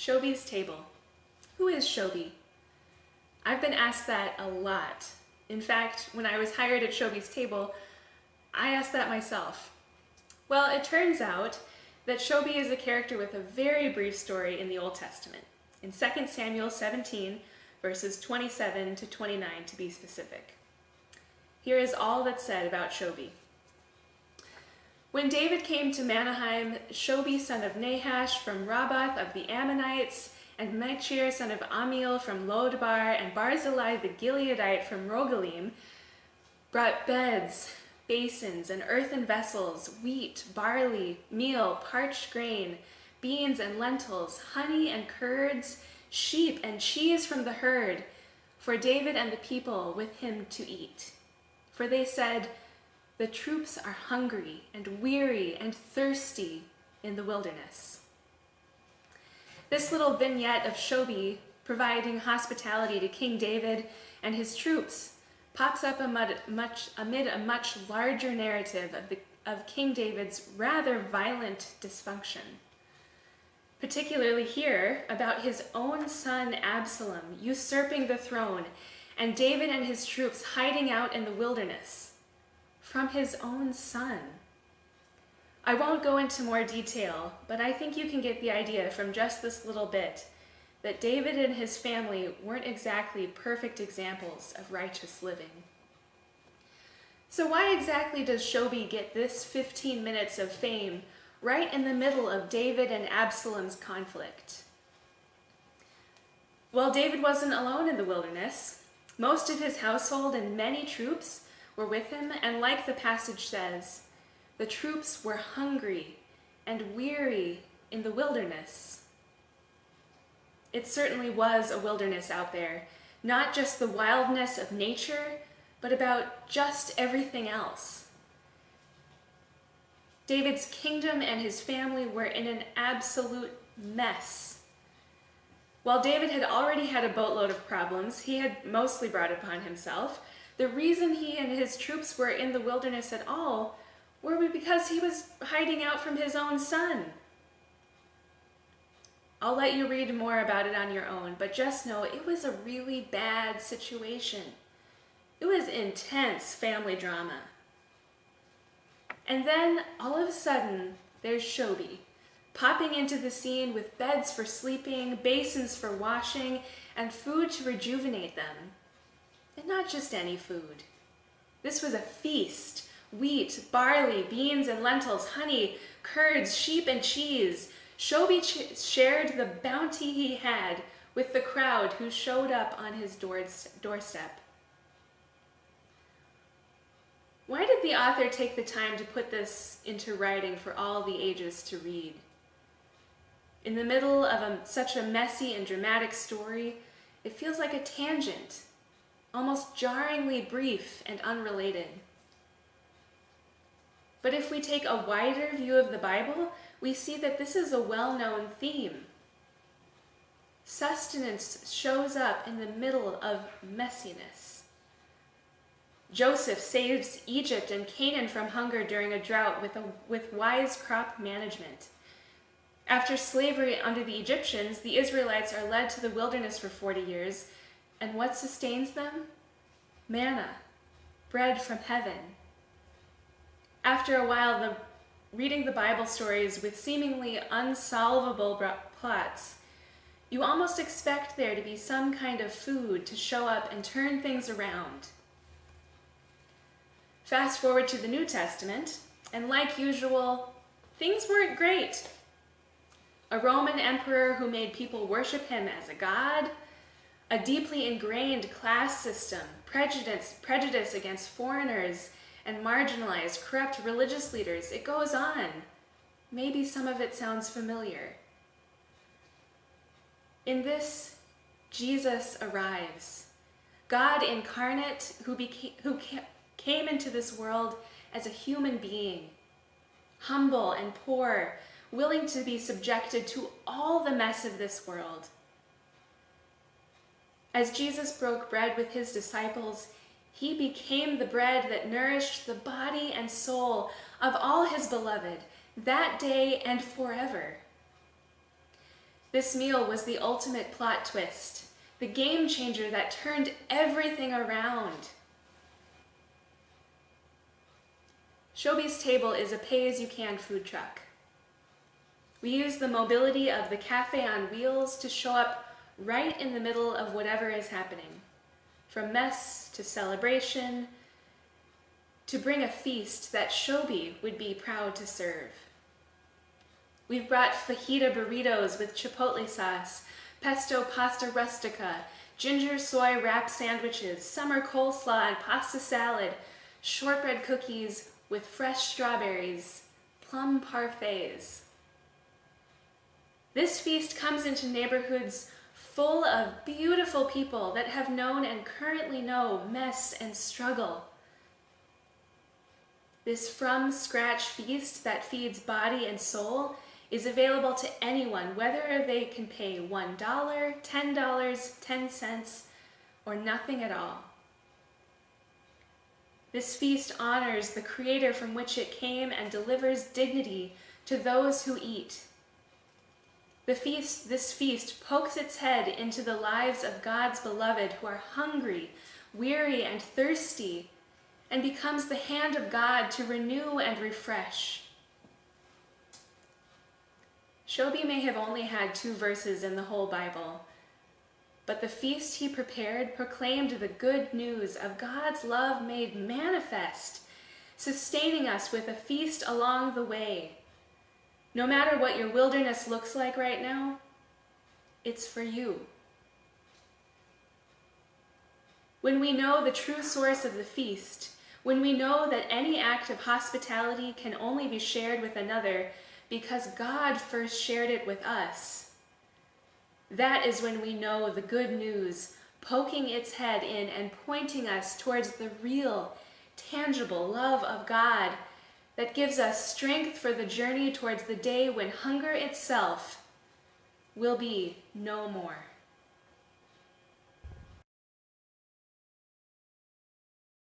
Shobi's table. Who is Shobi? I've been asked that a lot. In fact, when I was hired at Shobi's table, I asked that myself. Well, it turns out that Shobi is a character with a very brief story in the Old Testament, in 2 Samuel 17, verses 27 to 29 to be specific. Here is all that's said about Shobi. When David came to Mahanaim, Shobi son of Nahash from Rabbath of the Ammonites, and Machir son of Amiel from Lodebar, and Barzillai the Gileadite from Rogelim, brought beds, basins, and earthen vessels, wheat, barley, meal, parched grain, beans and lentils, honey and curds, sheep and cheese from the herd, for David and the people with him to eat. For they said, "The troops are hungry and weary and thirsty in the wilderness." This little vignette of Shobi providing hospitality to King David and his troops pops up amid a much larger narrative of King David's rather violent dysfunction. Particularly here about his own son Absalom usurping the throne and David and his troops hiding out in the wilderness from his own son. I won't go into more detail, but I think you can get the idea from just this little bit that David and his family weren't exactly perfect examples of righteous living. So why exactly does Shobi get this 15 minutes of fame right in the middle of David and Absalom's conflict? Well, David wasn't alone in the wilderness. Most of his household and many troops were with him, and like the passage says, the troops were hungry and weary in the wilderness. It certainly was a wilderness out there, not just the wildness of nature, but about just everything else. David's kingdom and his family were in an absolute mess. While David had already had a boatload of problems he had mostly brought upon himself, the reason he and his troops were in the wilderness at all were because he was hiding out from his own son. I'll let you read more about it on your own, but just know it was a really bad situation. It was intense family drama. And then, all of a sudden, there's Shobi, popping into the scene with beds for sleeping, basins for washing, and food to rejuvenate them. And not just any food. This was a feast. Wheat, barley, beans and lentils, honey, curds, sheep and cheese. Shobi shared the bounty he had with the crowd who showed up on his doorstep. Why did the author take the time to put this into writing for all the ages to read? In the middle of such a messy and dramatic story, it feels like a tangent, almost jarringly brief and unrelated. But if we take a wider view of the Bible, we see that this is a well-known theme. Sustenance shows up in the middle of messiness. Joseph saves Egypt and Canaan from hunger during a drought with wise crop management. After slavery under the Egyptians, the Israelites are led to the wilderness for 40 years, and what sustains them? Manna, bread from heaven. After a while, reading the Bible stories with seemingly unsolvable plots, you almost expect there to be some kind of food to show up and turn things around. Fast forward to the New Testament, and like usual, things weren't great. A Roman emperor who made people worship him as a god, a deeply ingrained class system, prejudice against foreigners, and marginalized, corrupt religious leaders. It goes on. Maybe some of it sounds familiar. In this, Jesus arrives. God incarnate who came into this world as a human being, humble and poor, willing to be subjected to all the mess of this world. As Jesus broke bread with his disciples, he became the bread that nourished the body and soul of all his beloved, that day and forever. This meal was the ultimate plot twist, the game changer that turned everything around. Shobi's Table is a pay-as-you-can food truck. We use the mobility of the cafe on wheels to show up right in the middle of whatever is happening, from mess to celebration, to bring a feast that Shobi would be proud to serve. We've brought fajita burritos with chipotle sauce, pesto pasta rustica, ginger soy wrap sandwiches, summer coleslaw and pasta salad, shortbread cookies with fresh strawberries, plum parfaits. This feast comes into neighborhoods full of beautiful people that have known and currently know mess and struggle. This from-scratch feast that feeds body and soul is available to anyone, whether they can pay $1, $10, 10 cents, or nothing at all. This feast honors the Creator from which it came and delivers dignity to those who eat. This feast pokes its head into the lives of God's beloved who are hungry, weary, and thirsty, and becomes the hand of God to renew and refresh. Shobi may have only had 2 verses in the whole Bible, but the feast he prepared proclaimed the good news of God's love made manifest, sustaining us with a feast along the way. No matter what your wilderness looks like right now, it's for you. When we know the true source of the feast, when we know that any act of hospitality can only be shared with another because God first shared it with us, that is when we know the good news poking its head in and pointing us towards the real, tangible love of God that gives us strength for the journey towards the day when hunger itself will be no more.